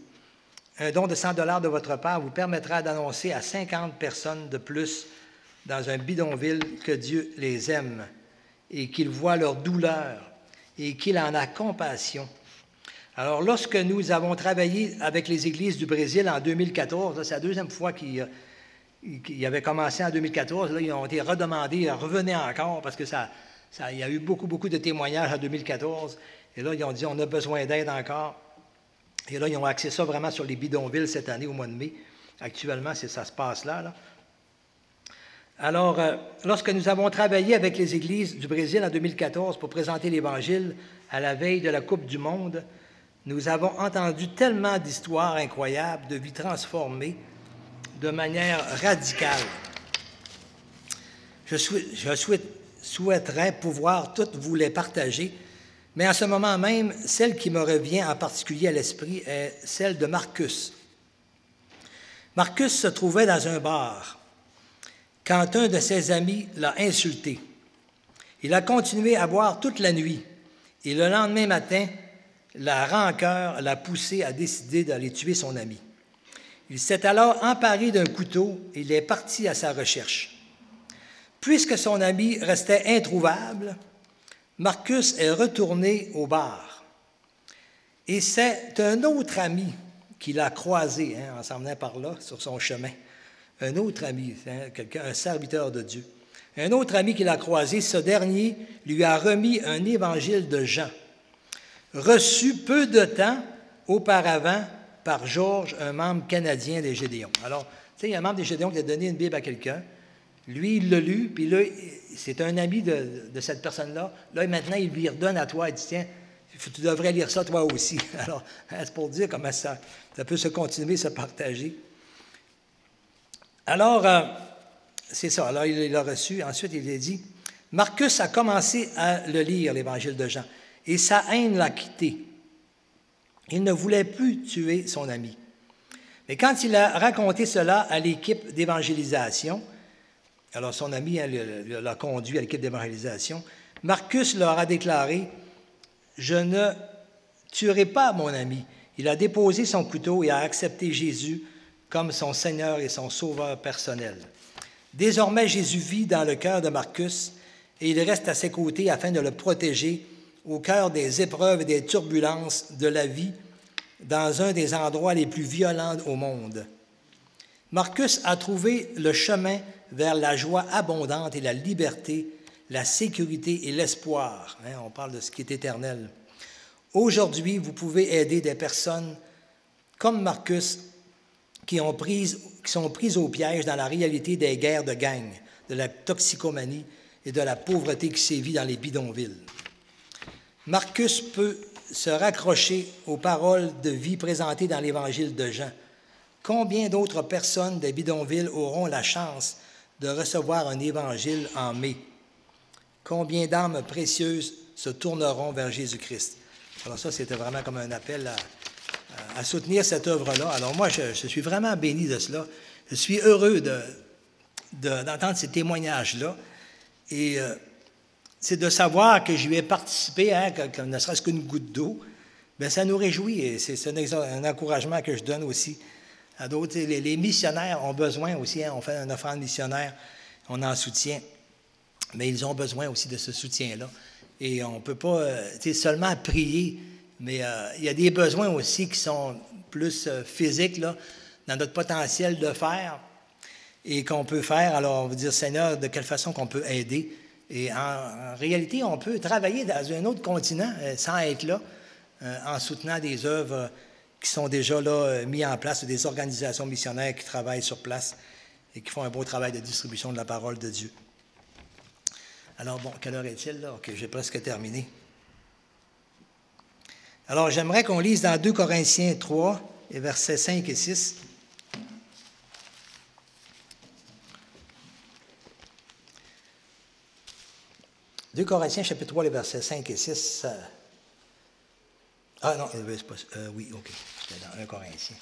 Un don de 100 $ de votre part vous permettra d'annoncer à 50 personnes de plus dans un bidonville que Dieu les aime et qu'il voit leur douleur et qu'il en a compassion. Alors, lorsque nous avons travaillé avec les églises du Brésil en 2014, c'est la deuxième fois qu'ils avaient commencé en 2014, là, ils ont été redemandés, revenez encore, parce que il y a eu beaucoup de témoignages en 2014, et là, ils ont dit, on a besoin d'aide encore. Et là, ils ont axé ça vraiment sur les bidonvilles cette année, au mois de mai. Actuellement, ça se passe là. Alors, lorsque nous avons travaillé avec les églises du Brésil en 2014 pour présenter l'Évangile à la veille de la Coupe du Monde, nous avons entendu tellement d'histoires incroyables, de vies transformées, de manière radicale. Je souhaiterais pouvoir toutes vous les partager, mais en ce moment même, celle qui me revient en particulier à l'esprit est celle de Marcus. Marcus se trouvait dans un bar quand un de ses amis l'a insulté. Il a continué à boire toute la nuit et le lendemain matin, la rancœur l'a poussé à décider d'aller tuer son ami. Il s'est alors emparé d'un couteau et il est parti à sa recherche. Puisque son ami restait introuvable, Marcus est retourné au bar. Et c'est un autre ami qui l'a croisé en s'en venant par là, sur son chemin. Un autre ami, un serviteur de Dieu. Un autre ami qui l'a croisé, ce dernier lui a remis un évangile de Jean, reçu peu de temps auparavant par Georges, un membre canadien des Gédéons. Alors, tu sais, il y a un membre des Gédéons qui a donné une Bible à quelqu'un. Lui, il l'a lu, puis là, c'est un ami de cette personne-là. Là, maintenant, il lui redonne à toi. Il dit, tiens, tu devrais lire ça toi aussi. Alors, c'est pour dire comment ça peut se continuer, se partager. Alors, c'est ça. Alors, il l'a reçu. Ensuite, il a dit, Marcus a commencé à le lire, l'Évangile de Jean, et sa haine l'a quitté. Il ne voulait plus tuer son ami. Mais quand il a raconté cela à l'équipe d'évangélisation, alors son ami l'a conduit à l'équipe d'évangélisation, Marcus leur a déclaré, « Je ne tuerai pas mon ami. » Il a déposé son couteau et a accepté Jésus comme son Seigneur et son Sauveur personnel. Désormais, Jésus vit dans le cœur de Marcus et il reste à ses côtés afin de le protéger au cœur des épreuves et des turbulences de la vie dans un des endroits les plus violents au monde. Marcus a trouvé le chemin vers la joie abondante et la liberté, la sécurité et l'espoir. On parle de ce qui est éternel. Aujourd'hui, vous pouvez aider des personnes comme Marcus qui sont prises au piège dans la réalité des guerres de gang, de la toxicomanie et de la pauvreté qui sévit dans les bidonvilles. Marcus peut se raccrocher aux paroles de vie présentées dans l'Évangile de Jean. Combien d'autres personnes des bidonvilles auront la chance de recevoir un Évangile en mai? Combien d'âmes précieuses se tourneront vers Jésus-Christ? Alors ça, c'était vraiment comme un appel à soutenir cette œuvre-là. Alors moi, je suis vraiment béni de cela. Je suis heureux d'entendre ces témoignages-là. Et c'est de savoir que je lui ai participé, ne serait-ce qu'une goutte d'eau, bien, ça nous réjouit et c'est un encouragement que je donne aussi à d'autres. Les missionnaires ont besoin aussi, on fait une offrande missionnaire, on en soutient, mais ils ont besoin aussi de ce soutien-là. Et on ne peut pas seulement prier, mais il y a des besoins aussi qui sont plus physiques, là, dans notre potentiel de faire et qu'on peut faire. Alors, on va dire, Seigneur, de quelle façon qu'on peut aider. Et en réalité, on peut travailler dans un autre continent sans être là, en soutenant des œuvres qui sont déjà là mises en place, des organisations missionnaires qui travaillent sur place et qui font un beau travail de distribution de la parole de Dieu. Alors, bon, quelle heure est-il là? OK, j'ai presque terminé. Alors, j'aimerais qu'on lise dans 2 Corinthiens 3, et versets 5 et 6. « 2 Corinthiens, chapitre 3, les versets 5 et 6. Ah non, c'est pas, oui, OK, c'était dans 1 Corinthiens.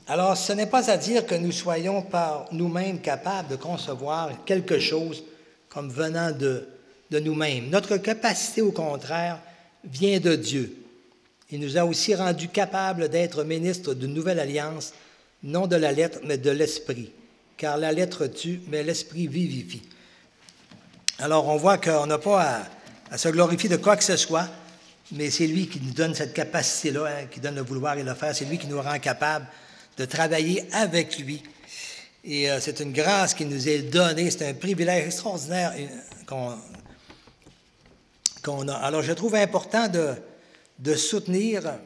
Alors, ce n'est pas à dire que nous soyons par nous-mêmes capables de concevoir quelque chose comme venant de nous-mêmes. Notre capacité, au contraire, vient de Dieu. Il nous a aussi rendus capables d'être ministres d'une nouvelle alliance, non de la lettre, mais de l'esprit. Car la lettre tue, mais l'esprit vivifie. Alors, on voit qu'on n'a pas à se glorifier de quoi que ce soit, mais c'est lui qui nous donne cette capacité-là, qui donne le vouloir et le faire. C'est lui qui nous rend capables de travailler avec lui. Et c'est une grâce qui nous est donnée. C'est un privilège extraordinaire qu'on a. Alors, je trouve important de soutenir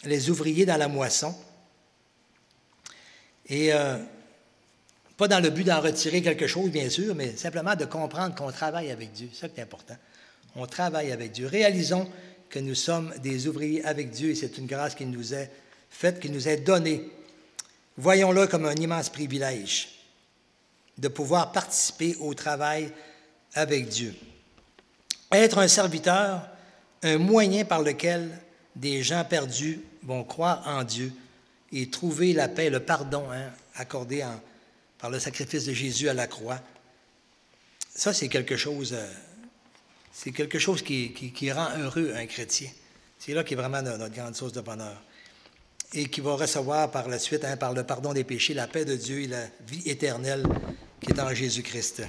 les ouvriers dans la moisson. Et Pas dans le but d'en retirer quelque chose, bien sûr, mais simplement de comprendre qu'on travaille avec Dieu. C'est ça qui est important. On travaille avec Dieu. Réalisons que nous sommes des ouvriers avec Dieu et c'est une grâce qui nous est faite, qui nous est donnée. Voyons-le comme un immense privilège de pouvoir participer au travail avec Dieu. Être un serviteur, un moyen par lequel des gens perdus vont croire en Dieu et trouver la paix, le pardon accordé par le sacrifice de Jésus à la croix. Ça, c'est quelque chose qui rend heureux un chrétien. C'est là qui est vraiment notre grande source de bonheur. Et qui va recevoir par la suite, par le pardon des péchés, la paix de Dieu et la vie éternelle qui est en Jésus-Christ.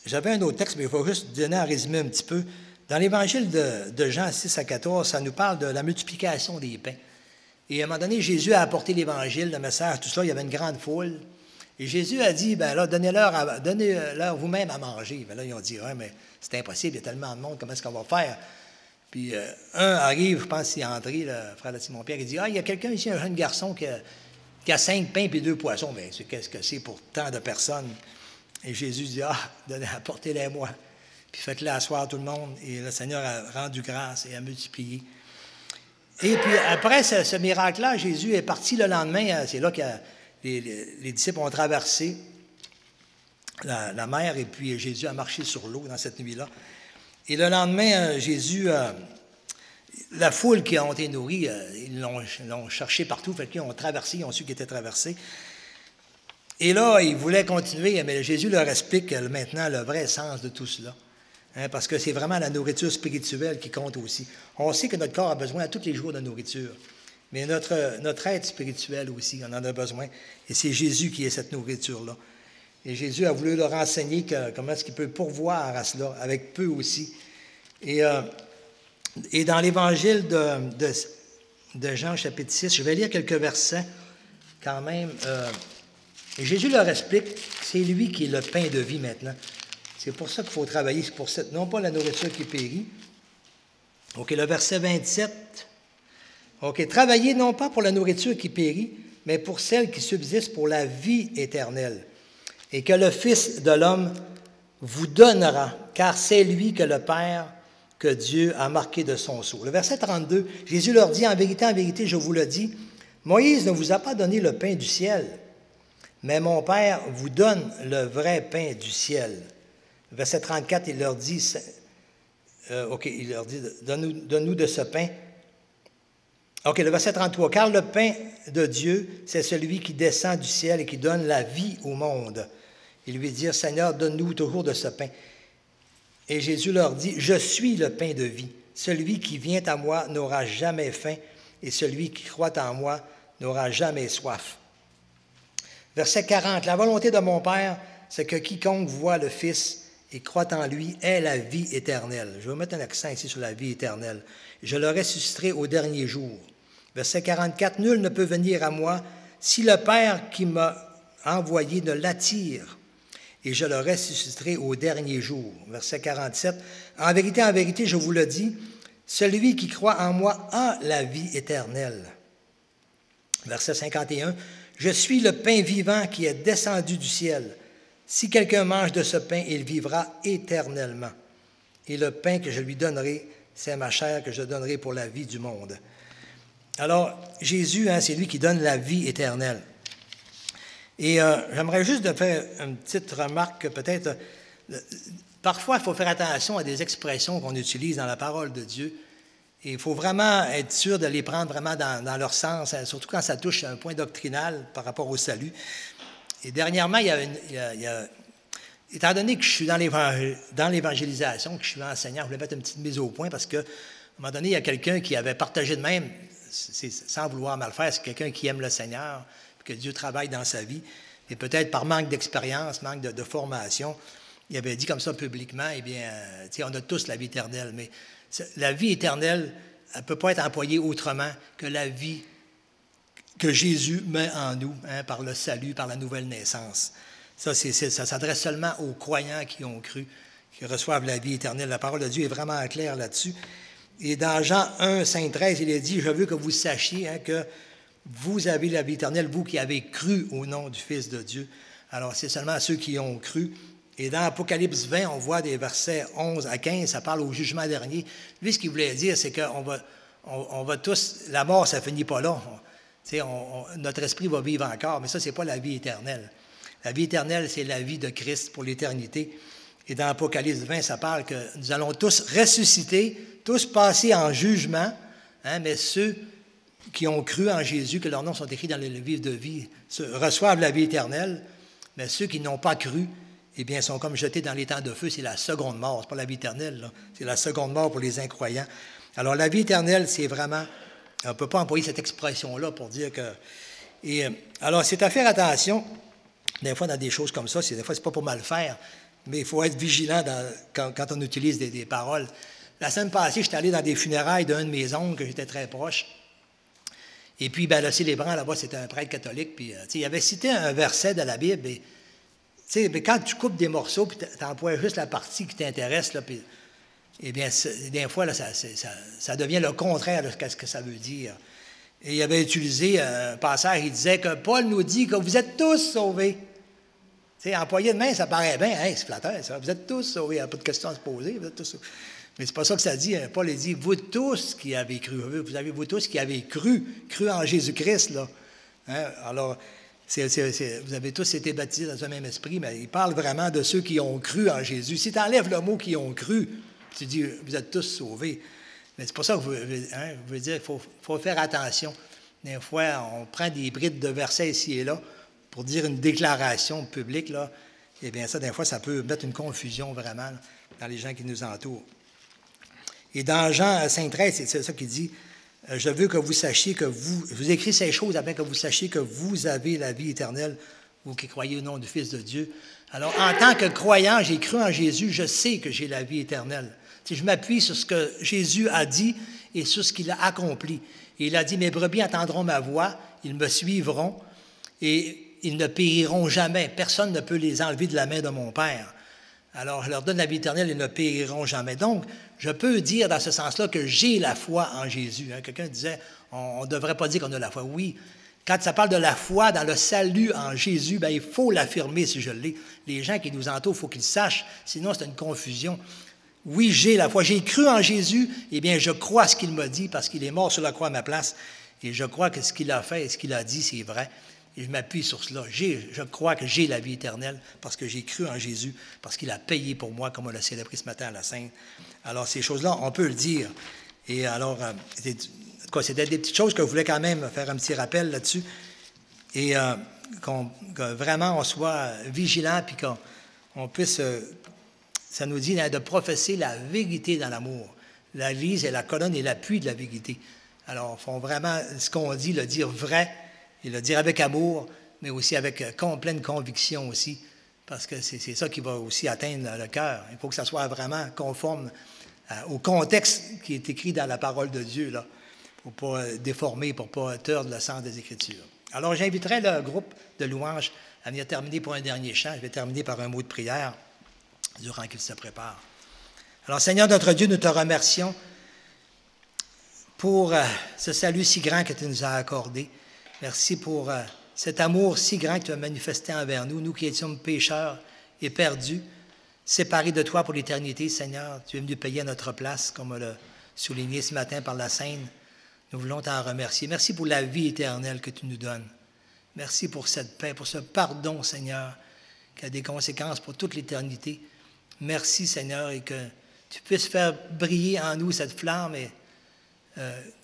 J'avais un autre texte, mais il faut juste donner un résumé un petit peu. Dans l'Évangile de Jean 6 à 14, ça nous parle de la multiplication des pains. Et à un moment donné, Jésus a apporté l'Évangile, le message, tout ça, il y avait une grande foule. Et Jésus a dit, bien là, donnez-leur vous-même à manger. Bien là, ils ont dit, ouais, mais c'est impossible, il y a tellement de monde, comment est-ce qu'on va faire? Puis un arrive, je pense que c'est André, le frère de Simon-Pierre, il dit, il y a quelqu'un ici, un jeune garçon qui a 5 pains et 2 poissons. Bien, qu'est-ce que c'est pour tant de personnes? Et Jésus dit, apportez-les-moi. Puis faites-les asseoir tout le monde. Et le Seigneur a rendu grâce et a multiplié. Et puis après ce miracle-là, Jésus est parti le lendemain. C'est là que les disciples ont traversé la mer et puis Jésus a marché sur l'eau dans cette nuit-là. Et le lendemain, Jésus, la foule qui ont été nourrie, ils l'ont cherché partout, fait qu'ils ont traversé, ils ont su qu'il était traversé. Et là, ils voulaient continuer, mais Jésus leur explique maintenant le vrai sens de tout cela. Parce que c'est vraiment la nourriture spirituelle qui compte aussi. On sait que notre corps a besoin à tous les jours de nourriture, mais notre être spirituel aussi, on en a besoin. Et c'est Jésus qui est cette nourriture-là. Et Jésus a voulu leur enseigner comment est-ce qu'il peut pourvoir à cela, avec peu aussi. Et dans l'Évangile de Jean, chapitre 6, je vais lire quelques versets quand même. Et Jésus leur explique que c'est lui qui est le pain de vie maintenant. C'est pour ça qu'il faut travailler, c'est pour ça, non pas la nourriture qui périt. OK, le verset 27. OK, travaillez non pas pour la nourriture qui périt, mais pour celle qui subsiste pour la vie éternelle. Et que le Fils de l'homme vous donnera, car c'est lui que le Père, que Dieu a marqué de son sceau. Le verset 32, Jésus leur dit, en vérité, je vous le dis, Moïse ne vous a pas donné le pain du ciel, mais mon Père vous donne le vrai pain du ciel. Verset 34, il leur dit, donne-nous de ce pain. OK, le verset 33, car le pain de Dieu, c'est celui qui descend du ciel et qui donne la vie au monde. Ils lui dirent, Seigneur, donne-nous toujours de ce pain. Et Jésus leur dit, je suis le pain de vie. Celui qui vient à moi n'aura jamais faim, et celui qui croit en moi n'aura jamais soif. Verset 40, la volonté de mon Père, c'est que quiconque voit le Fils et croit en lui ait la vie éternelle. Je vais mettre un accent ici sur la vie éternelle. Je le ressusciterai au dernier jour. Verset 44, nul ne peut venir à moi si le Père qui m'a envoyé ne l'attire, et je le ressusciterai au dernier jour. Verset 47, en vérité, je vous le dis, celui qui croit en moi a la vie éternelle. Verset 51, je suis le pain vivant qui est descendu du ciel. Si quelqu'un mange de ce pain, il vivra éternellement. Et le pain que je lui donnerai, c'est ma chair que je donnerai pour la vie du monde. Alors, Jésus, c'est lui qui donne la vie éternelle. Et j'aimerais juste faire une petite remarque que peut-être, parfois, il faut faire attention à des expressions qu'on utilise dans la parole de Dieu. Et il faut vraiment être sûr de les prendre vraiment dans leur sens, surtout quand ça touche un point doctrinal par rapport au salut. Et dernièrement, étant donné que je suis dans l'évangélisation, que je suis enseignant, je voulais mettre une petite mise au point parce qu'à un moment donné, il y a quelqu'un qui avait partagé de même, sans vouloir mal faire, c'est quelqu'un qui aime le Seigneur, que Dieu travaille dans sa vie, et peut-être par manque d'expérience, manque de formation, il avait dit comme ça publiquement, eh bien, on a tous la vie éternelle, mais la vie éternelle, elle ne peut pas être employée autrement que la vie que Jésus met en nous, par le salut, par la nouvelle naissance. Ça s'adresse seulement aux croyants qui ont cru, qui reçoivent la vie éternelle. La parole de Dieu est vraiment claire là-dessus. Et dans Jean 1, 5, 13, il est dit, je veux que vous sachiez que vous avez la vie éternelle, vous qui avez cru au nom du Fils de Dieu. Alors, c'est seulement ceux qui ont cru. Et dans Apocalypse 20, on voit des versets 11 à 15, ça parle au jugement dernier. Lui, ce qu'il voulait dire, c'est qu'on va tous... La mort, ça ne finit pas là. Notre esprit va vivre encore, mais ça, ce n'est pas la vie éternelle. La vie éternelle, c'est la vie de Christ pour l'éternité. Et dans Apocalypse 20, ça parle que nous allons tous ressusciter, tous passer en jugement, mais ceux qui ont cru en Jésus, que leurs noms sont écrits dans le livre de vie, reçoivent la vie éternelle, mais ceux qui n'ont pas cru, eh bien, sont comme jetés dans les temps de feu. C'est la seconde mort, ce n'est pas la vie éternelle, là. C'est la seconde mort pour les incroyants. Alors, la vie éternelle, c'est vraiment... On ne peut pas employer cette expression-là pour dire que... alors, c'est à faire attention, des fois, dans des choses comme ça. Des fois, ce n'est pas pour mal faire, mais il faut être vigilant quand on utilise des paroles. La semaine passée, j'étais allé dans des funérailles d'un de mes oncles, que j'étais très proche. Et puis, le célébrant, là-bas, c'était un prêtre catholique. Puis, il avait cité un verset de la Bible. Mais quand tu coupes des morceaux, puis tu emploies juste la partie qui t'intéresse, là, puis, eh bien, des fois, là, ça devient le contraire de ce que ça veut dire. Et il avait utilisé un passage, il disait que Paul nous dit que vous êtes tous sauvés. Employé de main, ça paraît bien, hey, c'est flatteur, ça. Vous êtes tous sauvés, il n'y a pas de question à se poser, vous êtes tous sauvés. Mais c'est pas ça que ça dit. Paul a dit, vous tous qui avez cru, vous tous qui avez cru en Jésus-Christ, là. Alors, vous avez tous été baptisés dans un même esprit, mais il parle vraiment de ceux qui ont cru en Jésus. Si tu enlèves le mot qui ont cru, tu dis, vous êtes tous sauvés. Mais c'est pour ça que je veux dire qu'il faut faire attention. Des fois, on prend des brides de versets ici et là pour dire une déclaration publique, là. Eh bien, ça, des fois, ça peut mettre une confusion vraiment là, dans les gens qui nous entourent. Et dans Jean 5,13, c'est ça qu'il dit. Je veux que vous sachiez que je vous écris ces choses afin que vous sachiez que vous avez la vie éternelle, vous qui croyez au nom du Fils de Dieu. Alors, en tant que croyant, j'ai cru en Jésus, je sais que j'ai la vie éternelle. Si je m'appuie sur ce que Jésus a dit et sur ce qu'il a accompli. Et il a dit, mes brebis entendront ma voix, ils me suivront et ils ne périront jamais. Personne ne peut les enlever de la main de mon Père. Alors, je leur donne la vie éternelle, ils ne périront jamais. Donc, je peux dire dans ce sens-là que j'ai la foi en Jésus. Quelqu'un disait, on ne devrait pas dire qu'on a la foi. Oui, quand ça parle de la foi dans le salut en Jésus, bien, il faut l'affirmer si je l'ai. Les gens qui nous entourent, il faut qu'ils sachent, sinon c'est une confusion. Oui, j'ai la foi. J'ai cru en Jésus, eh bien, je crois ce qu'il m'a dit parce qu'il est mort sur la croix à ma place. Et je crois que ce qu'il a fait et ce qu'il a dit, c'est vrai. Et je m'appuie sur cela. Je crois que j'ai la vie éternelle parce que j'ai cru en Jésus, parce qu'il a payé pour moi, comme on l'a célébré ce matin à la Sainte. Alors, ces choses-là, on peut le dire. Et alors, c'était des petites choses que je voulais quand même faire un petit rappel là-dessus. Et que vraiment, on soit vigilant, puis qu'on puisse, ça nous dit de professer la vérité dans l'amour. L'Église est la colonne et l'appui de la vérité. Alors, il faut vraiment, ce qu'on dit, le dire vrai, et le dire avec amour, mais aussi avec pleine conviction aussi, parce que c'est ça qui va aussi atteindre le cœur. Il faut que ça soit vraiment conforme au contexte qui est écrit dans la parole de Dieu, là, pour ne pas déformer, pour ne pas tordre le sens des Écritures. Alors, j'inviterai le groupe de louanges à venir terminer pour un dernier chant. Je vais terminer par un mot de prière durant qu'il se prépare. Alors, Seigneur notre Dieu, nous te remercions pour ce salut si grand que tu nous as accordé. Merci pour cet amour si grand que tu as manifesté envers nous, nous qui étions pécheurs et perdus, séparés de toi pour l'éternité, Seigneur. Tu es venu payer à notre place, comme on l'a souligné ce matin par la Sainte. Nous voulons t'en remercier. Merci pour la vie éternelle que tu nous donnes. Merci pour cette paix, pour ce pardon, Seigneur, qui a des conséquences pour toute l'éternité. Merci, Seigneur, et que tu puisses faire briller en nous cette flamme et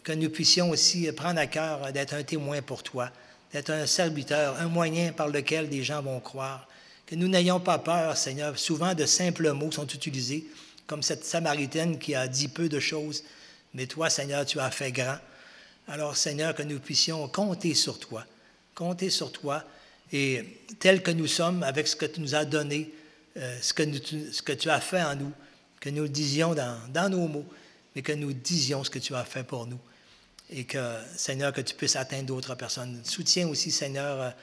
que nous puissions aussi prendre à cœur d'être un témoin pour toi, d'être un serviteur, un moyen par lequel des gens vont croire. Que nous n'ayons pas peur, Seigneur. Souvent, de simples mots sont utilisés, comme cette Samaritaine qui a dit peu de choses, mais toi, Seigneur, tu as fait grand. Alors, Seigneur, que nous puissions compter sur toi, et tel que nous sommes, avec ce que tu nous as donné, ce que tu as fait en nous, que nous le disions dans nos mots, mais que nous disions ce que tu as fait pour nous. Et que, Seigneur, que tu puisses atteindre d'autres personnes. Soutiens aussi, Seigneur,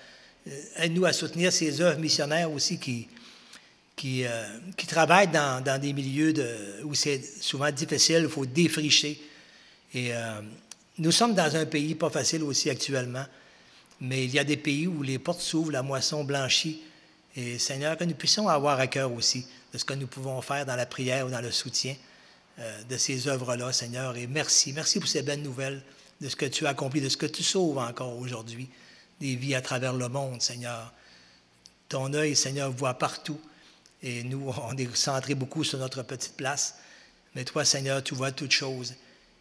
aide-nous à soutenir ces œuvres missionnaires aussi qui travaillent dans des milieux où c'est souvent difficile, il faut défricher. Et Nous sommes dans un pays pas facile aussi actuellement, mais il y a des pays où les portes s'ouvrent, la moisson blanchit. Et Seigneur, que nous puissions avoir à cœur aussi de ce que nous pouvons faire dans la prière ou dans le soutien de ces œuvres-là, Seigneur. Et merci. Merci pour ces belles nouvelles, de ce que tu as accompli, de ce que tu sauves encore aujourd'hui, des vies à travers le monde, Seigneur. Ton œil, Seigneur, voit partout. Et nous, on est centré beaucoup sur notre petite place. Mais toi, Seigneur, tu vois toutes choses.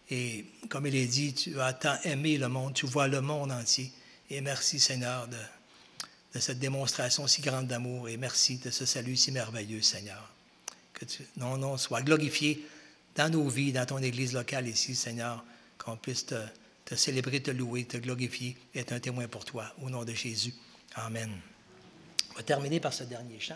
Et comme il est dit, tu as tant aimé le monde, tu vois le monde entier. Et merci, Seigneur, de cette démonstration si grande d'amour. Et merci de ce salut si merveilleux, Seigneur. Que ton nom soit glorifié dans nos vies, dans ton Église locale ici, Seigneur, qu'on puisse te célébrer, te louer, te glorifier et être un témoin pour toi. Au nom de Jésus. Amen. On va terminer par ce dernier chant.